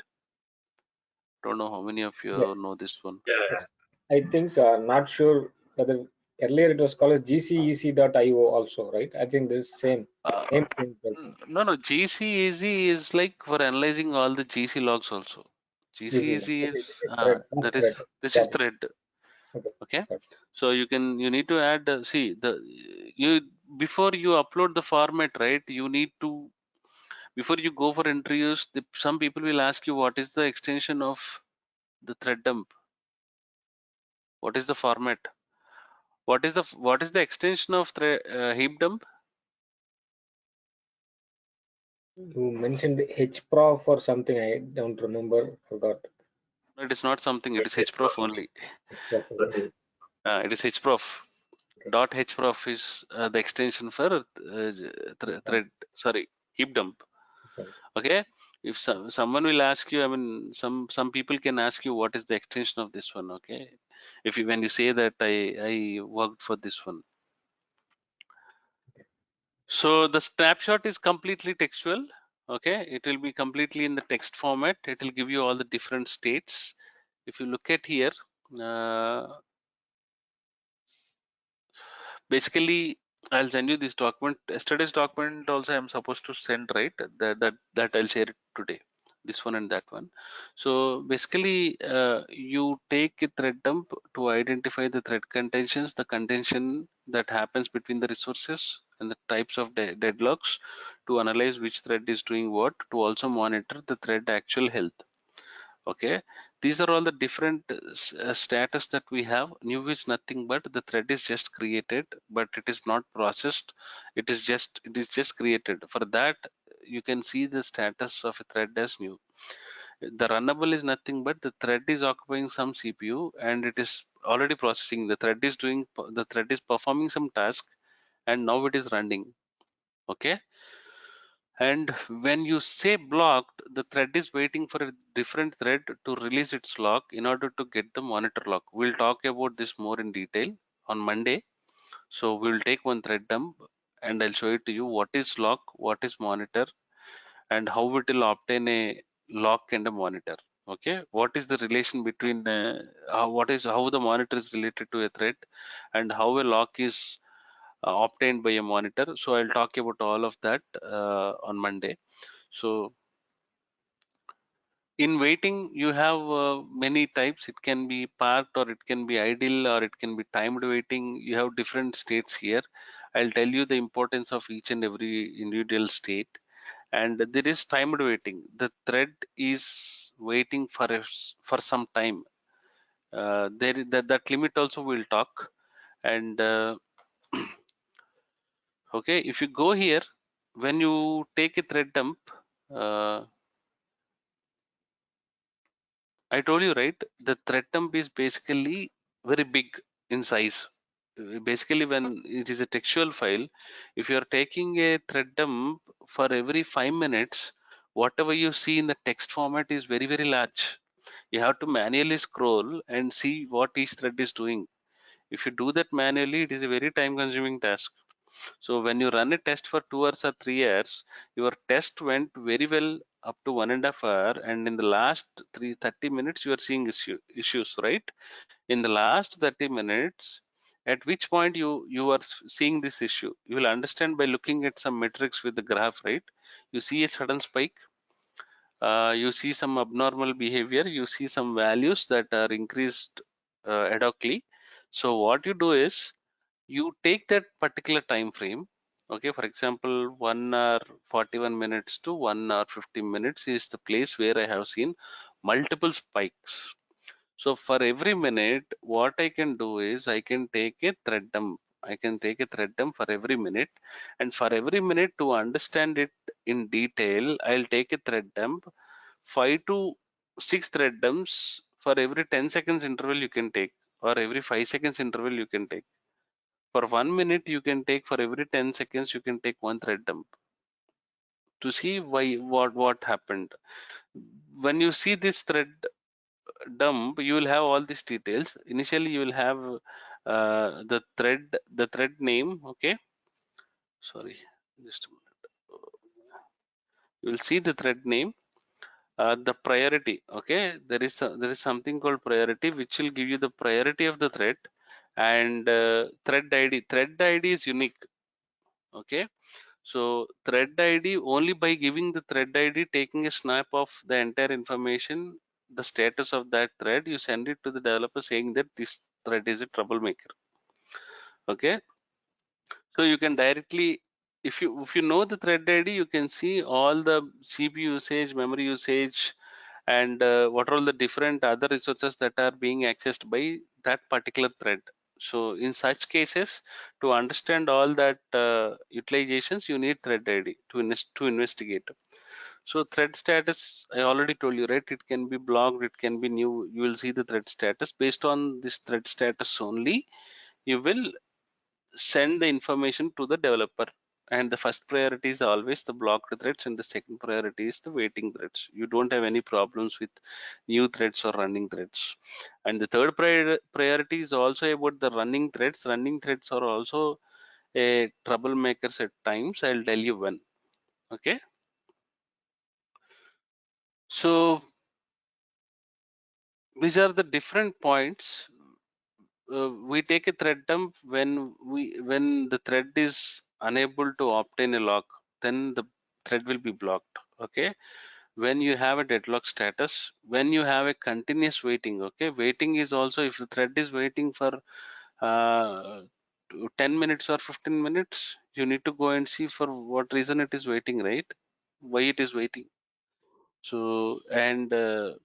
[SPEAKER 2] Don't know how many of you
[SPEAKER 5] Yes,
[SPEAKER 2] know this one.
[SPEAKER 5] yes. I think not sure whether earlier it was called as gcec.io also, right? I think this is same
[SPEAKER 2] Uh,
[SPEAKER 5] name change, I think.
[SPEAKER 2] no, GCAZ is like for analyzing all the GC logs also.
[SPEAKER 5] GC.
[SPEAKER 2] GCAZ
[SPEAKER 5] Okay, this
[SPEAKER 2] is
[SPEAKER 5] is thread, not
[SPEAKER 2] that is,
[SPEAKER 5] thread.
[SPEAKER 2] this is
[SPEAKER 5] Got it.
[SPEAKER 2] thread.
[SPEAKER 5] Okay.
[SPEAKER 2] Okay,
[SPEAKER 5] Got it.
[SPEAKER 2] so you need to add see the you before you upload the format, right? You need to, before you go for interviews, some people will ask you what is the extension of the thread dump, what is the format, what is the extension of heap dump.
[SPEAKER 5] You mentioned hprof or something. I don't remember. Forgot.
[SPEAKER 2] It is not something, it is hprof only.
[SPEAKER 5] Hprof. Okay.
[SPEAKER 2] It is hprof.
[SPEAKER 5] Okay.
[SPEAKER 2] Dot hprof is the extension for thread, sorry, heap dump.
[SPEAKER 5] Okay.
[SPEAKER 2] Okay, if someone will ask you, I mean, some people can ask you what is the extension of this one. Okay, if you, when you say that I worked for this one. So the snapshot is completely textual. Okay, it will be completely in the text format. It will give you all the different states. If you look at here, uh, basically I'll send you this document. Yesterday's document also I'm supposed to send, right? That I'll share it today, this one and that one. So basically you take a thread dump to identify the thread contentions, the contention that happens between the resources, and the types of deadlocks, to analyze which thread is doing what, to also monitor the thread actual health. Okay, these are all the different status that we have. New is nothing but the thread is just created, but it is not processed. It is just created. For that, you can see the status of a thread as new. The runnable is nothing but the thread is occupying some CPU and it is already processing. The thread is performing some task, and now it is running. Okay, and when you say blocked, the thread is waiting for a different thread to release its lock in order to get the monitor lock. We'll talk about this more in detail on Monday. So we'll take one thread dump and I'll show it to you what is lock, what is monitor, and how it will obtain a lock and a monitor. Okay, what is the relation between how the monitor is related to a thread, and how a lock is obtained by a monitor. So I'll talk about all of that on Monday. So in waiting, you have many types. It can be parked, or it can be idle, or it can be timed waiting. You have different states here. I'll tell you the importance of each and every individual state. And there is timed waiting. The thread is waiting for for some time. That limit also we'll talk. And okay, if you go here, when you take a thread dump, uh, I told you, right? The thread dump is basically very big in size. Basically, when it is a textual file, if you are taking a thread dump for every 5 minutes, whatever you see in the text format is very, very large. You have to manually scroll and see what each thread is doing. If you do that manually, it is a very time consuming task. So when you run a test for 2 hours or 3 hours, your test went very well up to 1.5 hour, and in the last 30 minutes, you are seeing issues, right? In the last 30 minutes, at which point you are seeing this issue? You will understand by looking at some metrics with the graph, right? You see a sudden spike, you see some abnormal behavior, you see some values that are increased ad hocly. So what you do is you take that particular time frame. Okay, for example, 1 hour 41 minutes to 1 hour 15 minutes is the place where I have seen multiple spikes. So for every minute, what I can do is I can take a thread dump. I can take a thread dump for every minute, and for every minute, to understand it in detail, I'll take a thread dump, 5 to 6 thread dumps for every 10 seconds interval you can take, or every 5 seconds interval you can take. For 1 minute, you can take, for every 10 seconds, you can take one thread dump to see what happened. When you see this thread dump, you will have all these details. Initially, you will have the thread name. Okay, sorry, just a minute. You will see the thread name, the priority. Okay, there is something called priority, which will give you the priority of the thread, and thread ID. Thread ID is unique. Okay, so thread ID, only by giving the thread ID, taking a snap of the entire information, the status of that thread, you send it to the developer saying that this thread is a troublemaker. Okay, so you can directly, if you know the thread ID, you can see all the CPU usage, memory usage, and what are all the different other resources that are being accessed by that particular thread. So in such cases, to understand all that utilizations, you need thread ID to investigate. So thread status, I already told you, right? It can be blocked, it can be new. You will see the thread status. Based on this thread status only, you will send the information to the developer. And the first priority is always the blocked threads, and the second priority is the waiting threads. You don't have any problems with new threads or running threads. And the third priority is also about the running threads. Running threads are also a troublemakers at times. I'll tell you when. Okay. So these are the different points. We take a thread dump when the thread is unable to obtain a lock, then the thread will be blocked. Okay, when you have a deadlock status, when you have a continuous waiting. Okay, waiting is also, if the thread is waiting for uh, 10 minutes or 15 minutes, you need to go and see for what reason it is waiting, right? Why it is waiting. So, and the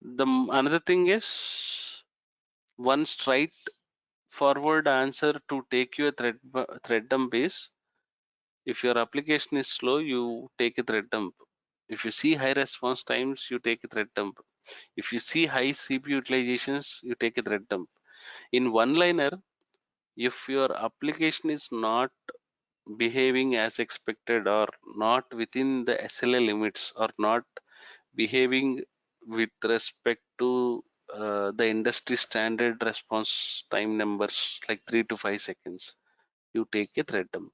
[SPEAKER 2] another thing is, one straight forward answer to take you a thread dump base. If your application is slow, you take a thread dump. If you see high response times, you take a thread dump. If you see high CPU utilizations, you take a thread dump. In one liner, if your application is not behaving as expected, or not within the SLA limits, or not behaving with respect to the industry standard response time numbers like 3 to 5 seconds, you take a thread dump.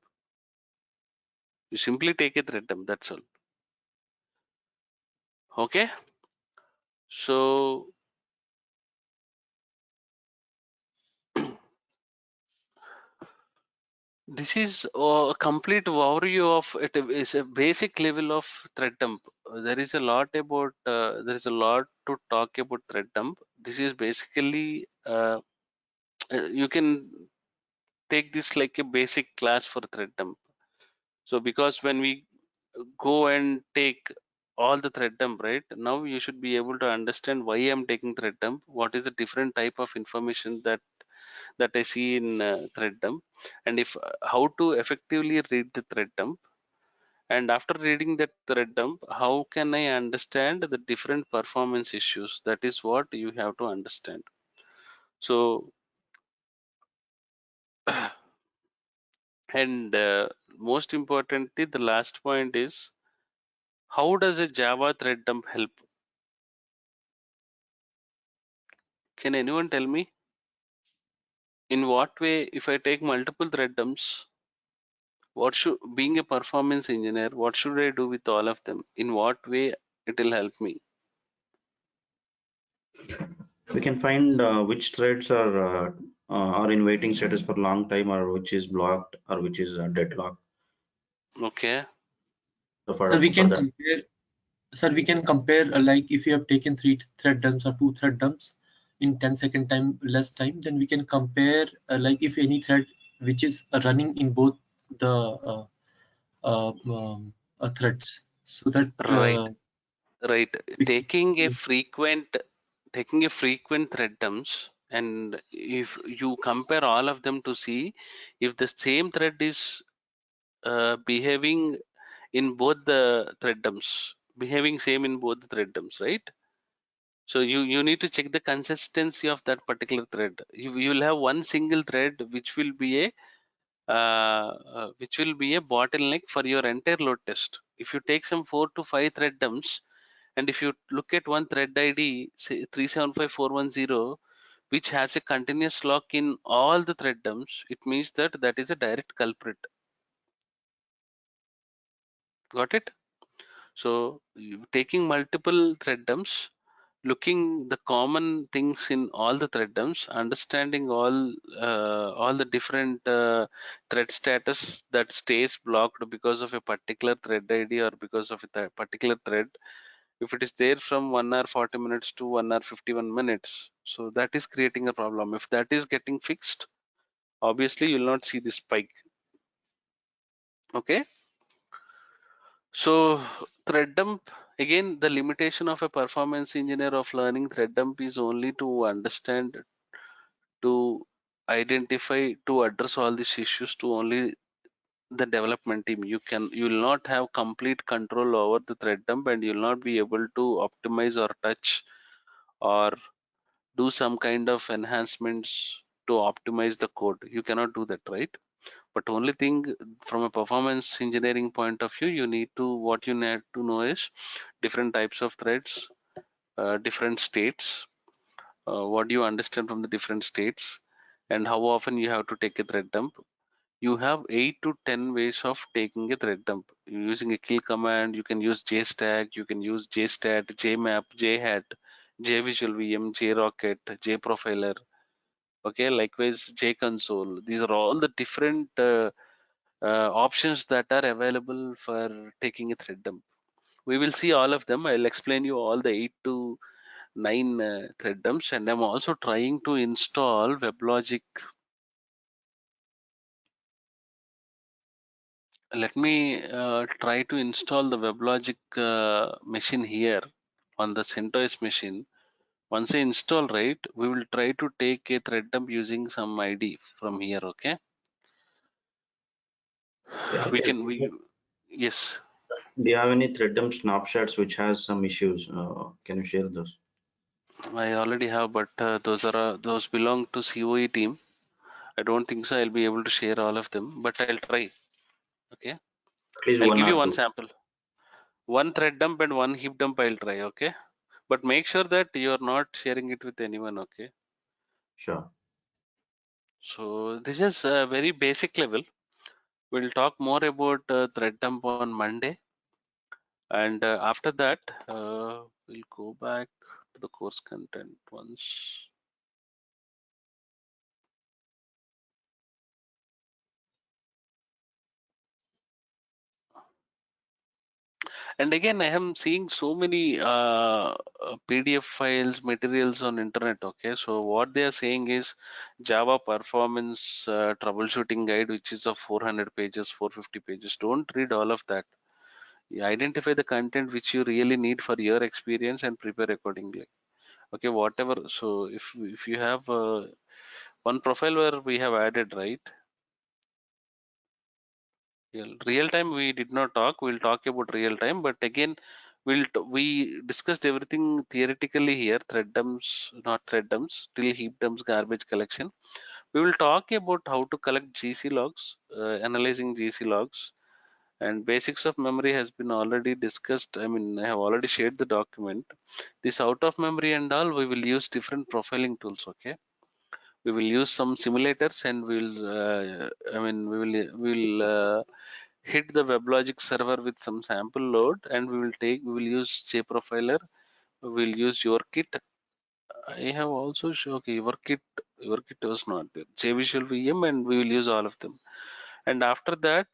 [SPEAKER 2] You simply take a thread dump, that's all. Okay, so this is a complete overview of it. Is a basic level of thread dump. There is a lot about there is a lot to talk about thread dump. This is basically you can take this like a basic class for thread dump. So because when we go and take all the thread dump, right, now you should be able to understand why I'm taking thread dump, what is the different type of information that I see in thread dump, and if how to effectively read the thread dump. And after reading that thread dump, how can I understand the different performance issues? That is what you have to understand. So and most importantly, the last point is, how does a Java thread dump help? Can anyone tell me? In what way, if I take multiple thread dumps, what should, being a performance engineer, what should I do with all of them? In what way it will help me?
[SPEAKER 4] We can find which threads are in waiting status for long time, or which is blocked, or which is deadlocked.
[SPEAKER 2] Okay.
[SPEAKER 4] So
[SPEAKER 6] So we
[SPEAKER 4] for
[SPEAKER 6] can
[SPEAKER 4] that,
[SPEAKER 6] compare. Sir, we can compare like if you have taken 3 thread dumps or 2 thread dumps in 10-second time, less time, then we can compare like if any thread which is running in both the threads, so that
[SPEAKER 2] Right. Right.
[SPEAKER 6] we
[SPEAKER 2] Taking a
[SPEAKER 6] can,
[SPEAKER 2] frequent thread dumps, and if you compare all of them to see if the same thread is behaving in both the thread dumps, behaving same in both the thread dumps, right? So you need to check the consistency of that particular thread. You'll have one single thread which will be a which will be a bottleneck for your entire load test. If you take some 4 to 5 thread dumps, and if you look at one thread ID, say 375410, which has a continuous lock in all the thread dumps, it means that that is a direct culprit. Got it? So taking multiple thread dumps, looking the common things in all the thread dumps, understanding all the different thread status that stays blocked because of a particular thread ID or because of a particular thread. If it is there from 1 hour 40 minutes to 1 hour 51 minutes, so that is creating a problem. If that is getting fixed, obviously you will not see this spike. Okay. So thread dump, again, the limitation of a performance engineer of learning thread dump is only to understand, to identify, to address all these issues to only the development team. You will not have complete control over the thread dump, and you will not be able to optimize or touch or do some kind of enhancements to optimize the code. You cannot do that, right? But only thing from a performance engineering point of view, you need to, what you need to know is different types of threads, different states, what do you understand from the different states, and how often you have to take a thread dump. You have 8 to 10 ways of taking a thread dump. Using a kill command, you can use JStack, you can use JStat, JMap, JHat, JVisualVM, JRocket, JProfiler. Okay, likewise JConsole. These are all the different options that are available for taking a thread dump. We will see all of them. I'll explain you all the 8 to 9 thread dumps, and I'm also trying to install WebLogic. Let me try to install the WebLogic machine here on the CentOS machine. Once I install, right, we will try to take a thread dump using some ID from here. Okay,
[SPEAKER 4] Yeah,
[SPEAKER 2] we
[SPEAKER 4] okay.
[SPEAKER 2] can, we, yes.
[SPEAKER 4] Do you have any thread dump snapshots which has some issues? Can you share those?
[SPEAKER 2] I already have, but those belong to COE team. I don't think so. I'll be able to share all of them, but I'll try. Okay,
[SPEAKER 4] At least
[SPEAKER 2] I'll
[SPEAKER 4] one
[SPEAKER 2] give you
[SPEAKER 4] or
[SPEAKER 2] one
[SPEAKER 4] two.
[SPEAKER 2] sample. One thread dump and one heap dump. I'll try. Okay, but make sure that you are not sharing it with anyone. Okay.
[SPEAKER 4] Sure.
[SPEAKER 2] So this is a very basic level. We'll talk more about thread dump on Monday, and after that, we'll go back to the course content once. And again, I am seeing so many PDF files, materials on internet. Okay, so what they are saying is Java performance troubleshooting guide, which is of 400 pages, 450 pages. Don't read all of that. You identify the content which you really need for your experience and prepare accordingly. Okay, whatever. So if you have one profile where we have added, right? Yeah, real time we did not talk. We'll talk about real time, but again, we discussed everything theoretically here. Thread dumps, not thread dumps, till heap dumps, garbage collection. We will talk about how to collect GC logs, analyzing GC logs, and basics of memory has been already discussed. I mean, I have already shared the document. This out of memory and all, we will use different profiling tools. Okay, we will use some simulators, and we will hit the WebLogic server with some sample load, and we will use JProfiler, we will use your kit. I have also shown, okay, your kit was not there. JVisual VM, and we will use all of them. And after that,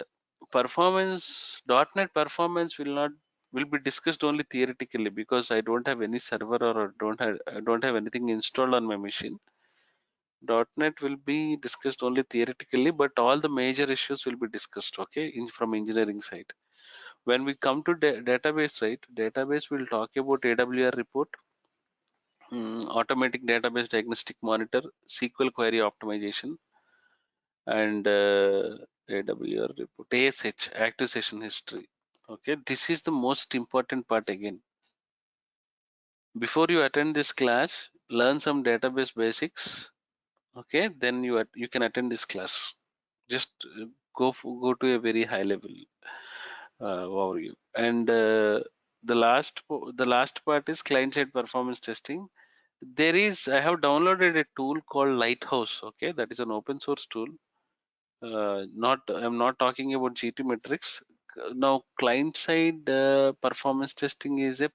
[SPEAKER 2] performance, .NET performance will be discussed only theoretically, because I don't have any server, or I don't have anything installed on my machine. .NET will be discussed only theoretically, but all the major issues will be discussed, okay, from engineering side. When we come to database, right, database will talk about AWR report, automatic database diagnostic monitor, SQL query optimization, and AWR report, ASH, active session history. Okay, this is the most important part again. Before you attend this class, learn some database basics. Okay, then you can attend this class. Just go to a very high level overview. And the last part is client-side performance testing. I have downloaded a tool called Lighthouse. Okay, that is an open source tool. I'm not talking about GT metrics. Now, client-side performance testing is a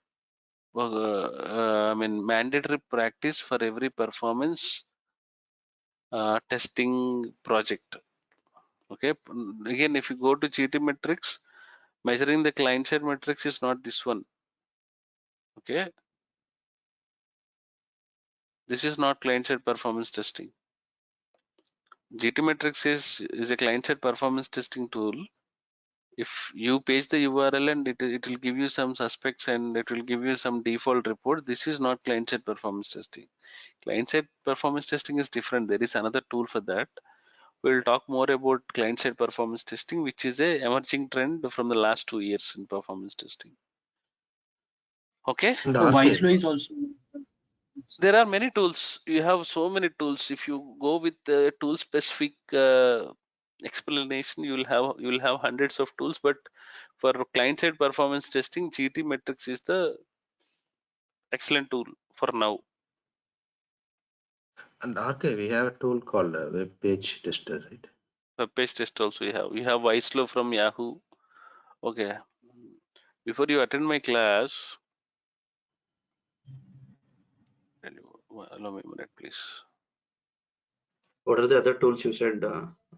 [SPEAKER 2] mandatory practice for every performance testing project. Okay, again, if you go to GT metrics, measuring the client-side metrics is not this one. Okay, this is not client-side performance testing. GT metrics is a client-side performance testing tool. If you paste the URL and it will give you some suspects and it will give you some default report, this is not client-side performance testing. Client-side performance testing is different. There is another tool for that. We'll talk more about client-side performance testing, which is a emerging trend from the last 2 years in performance testing. Okay.
[SPEAKER 4] And
[SPEAKER 6] So
[SPEAKER 4] RK,
[SPEAKER 6] Wiselo is also.
[SPEAKER 2] There are many tools. You have so many tools. If you go with the tool specific explanation, you'll have hundreds of tools. But for client-side performance testing, GT metrics is the excellent tool for now.
[SPEAKER 7] And RK, we have a tool called Web Page Tester, right?
[SPEAKER 2] Web page test also you have. You have Wiselo from Yahoo. Okay. Before you attend my class, allow me a minute, please.
[SPEAKER 4] what are the other tools you said,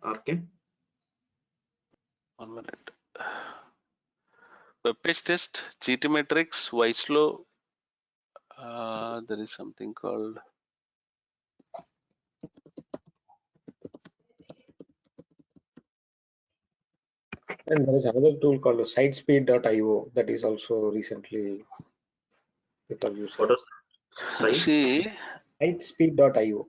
[SPEAKER 4] RK?
[SPEAKER 2] 1 minute. Web page test, GT metrics, Wiselo. There is something called
[SPEAKER 5] And there is another tool called sitespeed.io that is also recently people use
[SPEAKER 4] What
[SPEAKER 5] it.
[SPEAKER 4] was site?
[SPEAKER 2] see.
[SPEAKER 5] Sitespeed.io.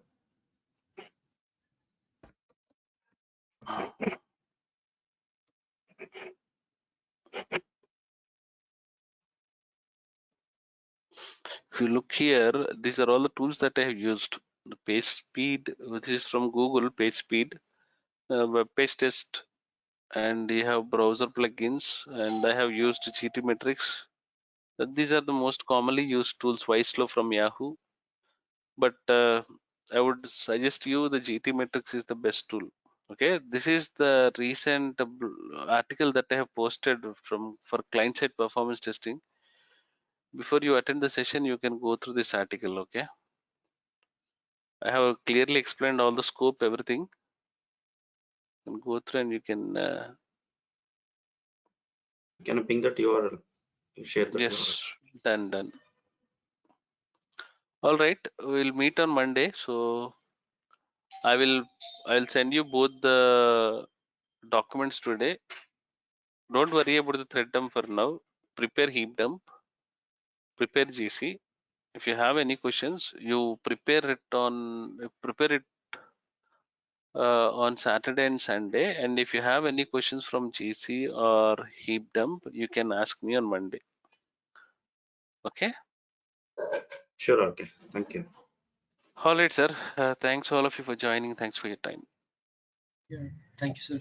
[SPEAKER 2] If you look here, these are all the tools that I have used. The page speed, which is from Google, page speed, web page test, and you have browser plugins, and I have used GT metrics. These are the most commonly used tools. Wiselo from Yahoo, but I would suggest you the GT metrics is the best tool. Okay, this is the recent article that I have posted for client-side performance testing. Before you attend the session, you can go through this article. Okay, I have clearly explained all the scope, everything. You can go through and you can.
[SPEAKER 4] Can you ping that URL? You share that URL.
[SPEAKER 2] Yes, done. All right, we'll meet on Monday. So I'll send you both the documents today. Don't worry about the thread dump for now. Prepare heap dump, prepare GC. If you have any questions, you prepare it on Saturday and Sunday. And if you have any questions from GC or heap dump, you can ask me on Monday. Okay.
[SPEAKER 4] Sure, RK. Thank you.
[SPEAKER 2] All right, sir. Thanks all of you for joining. Thanks for your time.
[SPEAKER 6] Yeah. Thank you, sir.